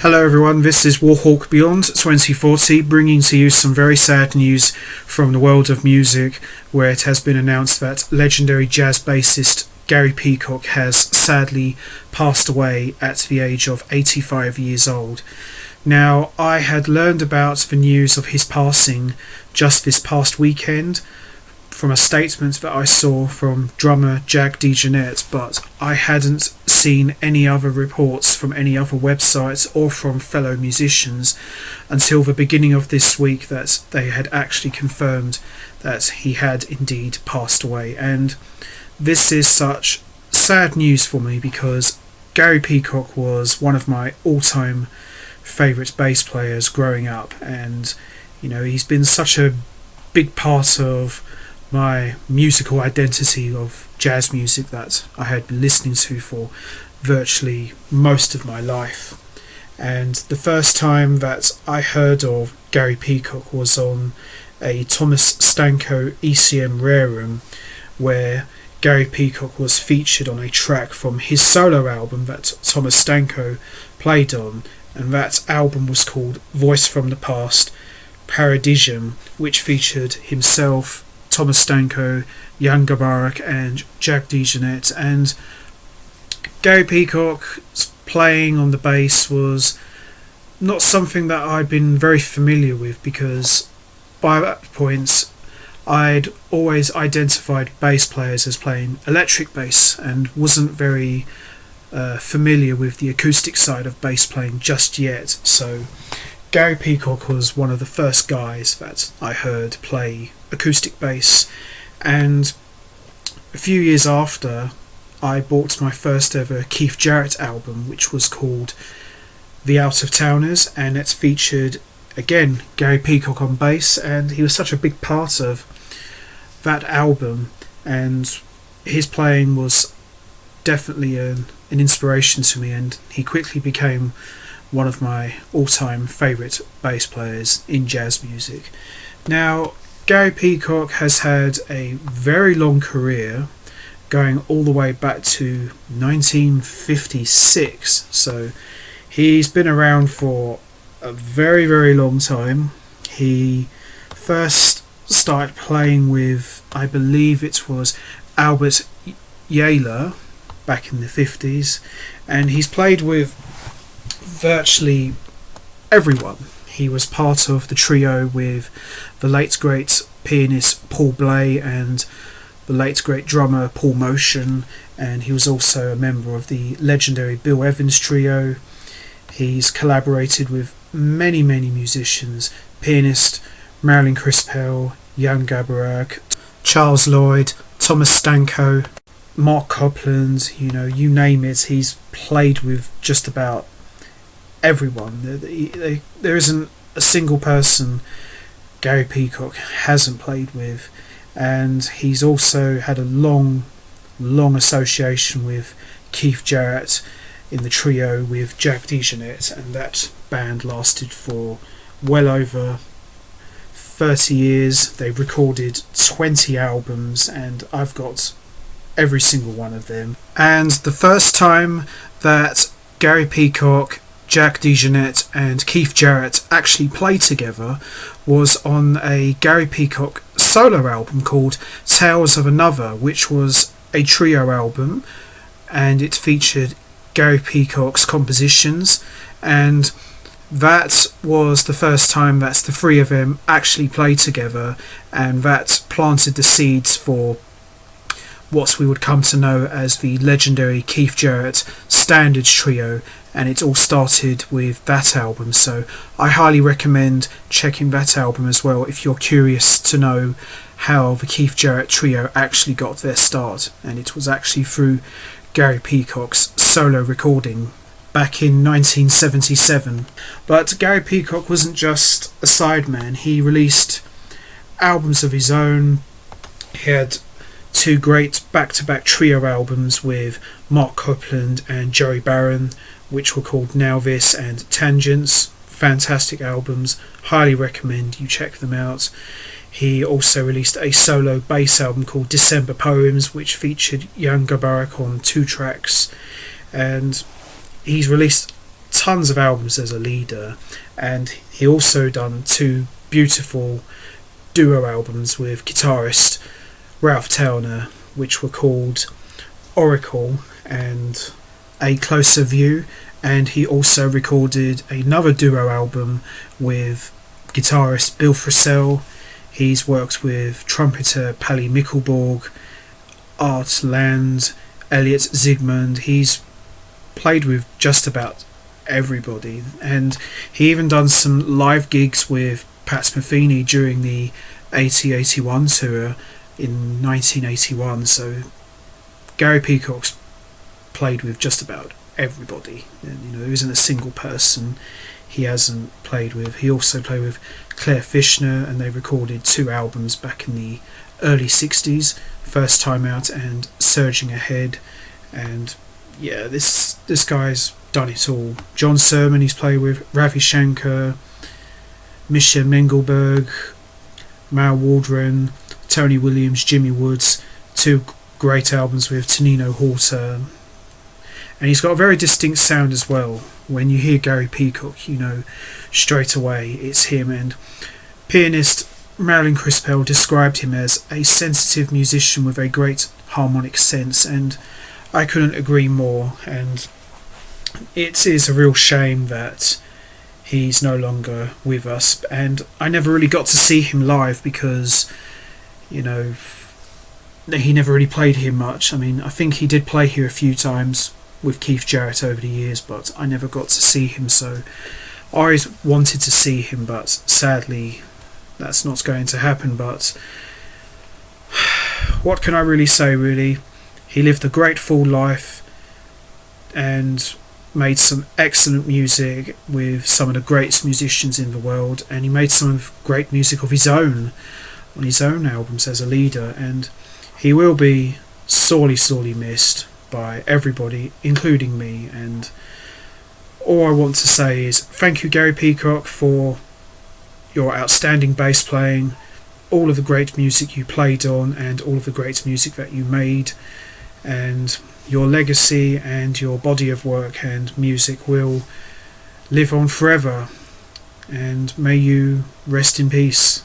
Hello everyone, this is Warhawk Beyond 2040, bringing to you some very sad news from the world of music, where it has been announced that legendary jazz bassist Gary Peacock has sadly passed away at the age of 85 years old. Now, I had learned about the news of his passing just this past weekend from a statement that I saw from drummer Jag DeJohnette, but I hadn't seen any other reports from any other websites or from fellow musicians until the beginning of this week that they had actually confirmed that he had indeed passed away. And this is such sad news for me because Gary Peacock was one of my all-time favourite bass players growing up, and he's been such a big part of my musical identity of jazz music that I had been listening to for virtually most of my life. And the first time that I heard of Gary Peacock was on a Thomas Stanko ECM Rare Room, where Gary Peacock was featured on a track from his solo album that Thomas Stanko played on, and that album was called Voice from the Past Paradisium, which featured himself, Thomas Stanko, Jan Garbarek and Jag DeJohnette. And Gary Peacock's playing on the bass was not something that I'd been very familiar with, because by that point I'd always identified bass players as playing electric bass and wasn't very familiar with the acoustic side of bass playing just yet. So Gary Peacock was one of the first guys that I heard play acoustic bass, and a few years after I bought my first ever Keith Jarrett album, which was called The Out of Towners, and it featured again Gary Peacock on bass, and he was such a big part of that album, and his playing was definitely an inspiration to me, and he quickly became one of my all-time favourite bass players in jazz music. Now, Gary Peacock has had a very long career, going all the way back to 1956, so he's been around for a very, very long time. He first started playing with, I believe it was Albert Yehler back in the 50s, and he's played with virtually everyone. He was part of the trio with the late great pianist Paul Bley and the late great drummer Paul Motion, and he was also a member of the legendary Bill Evans trio. He's collaborated with many musicians: pianist Marilyn Crispell, Jan Garbarek, Charles Lloyd, Thomas Stanko, Mark Copland, you name it. He's played with just about everyone. There isn't a single person Gary Peacock hasn't played with, and he's also had a long association with Keith Jarrett in the trio with Jag DeJohnette, and that band lasted for well over 30 years. They've recorded 20 albums, and I've got every single one of them. And the first time that Gary Peacock, Jag DeJohnette and Keith Jarrett actually played together was on a Gary Peacock solo album called Tales of Another, which was a trio album, and it featured Gary Peacock's compositions, and that was the first time that the three of them actually played together, and that planted the seeds for what we would come to know as the legendary Keith Jarrett Standards Trio, and it all started with that album. So I highly recommend checking that album as well if you're curious to know how the Keith Jarrett Trio actually got their start, and it was actually through Gary Peacock's solo recording back in 1977. But Gary Peacock wasn't just a sideman. He released albums of his own. He had two great back-to-back trio albums with Mark Copland and Joey Barron, which were called Now This and Tangents. Fantastic albums, highly recommend you check them out. He also released a solo bass album called December Poems, which featured Jan Garbarek on 2 tracks, and he's released tons of albums as a leader, and he also done 2 beautiful duo albums with guitarist Ralph Towner, which were called Oracle and A Closer View, and he also recorded another duo album with guitarist Bill Frisell. He's worked with trumpeter Pally Mickelborg, Art Land, Elliot Zygmunt. He's played with just about everybody, and he even done some live gigs with Pat Metheny during the 80-81 tour in 1981. So Gary Peacock's played with just about everybody, and there isn't a single person he hasn't played with. He also played with Claire Fishner, and they recorded 2 albums back in the early 60s, First Time Out and Surging Ahead. And yeah, this guy's done it all. John Sermon he's played with, Ravi Shankar, Misha Mengelberg, Mal Waldron, Tony Williams, Jimmy Woods, 2 great albums with Tonino Horta. And he's got a very distinct sound as well. When you hear Gary Peacock, you know straight away it's him. And pianist Marilyn Crispell described him as a sensitive musician with a great harmonic sense, and I couldn't agree more. And it is a real shame that he's no longer with us, and I never really got to see him live because he never really played here much. I mean, I think he did play here a few times with Keith Jarrett over the years, but I never got to see him, so I always wanted to see him, but sadly that's not going to happen. But what can I really say, really? He lived a great full life and made some excellent music with some of the greatest musicians in the world, and he made some great music of his own on his own albums as a leader, and he will be sorely missed by everybody, including me. And all I want to say is thank you, Gary Peacock, for your outstanding bass playing, all of the great music you played on, and all of the great music that you made. And your legacy and your body of work and music will live on forever, and may you rest in peace.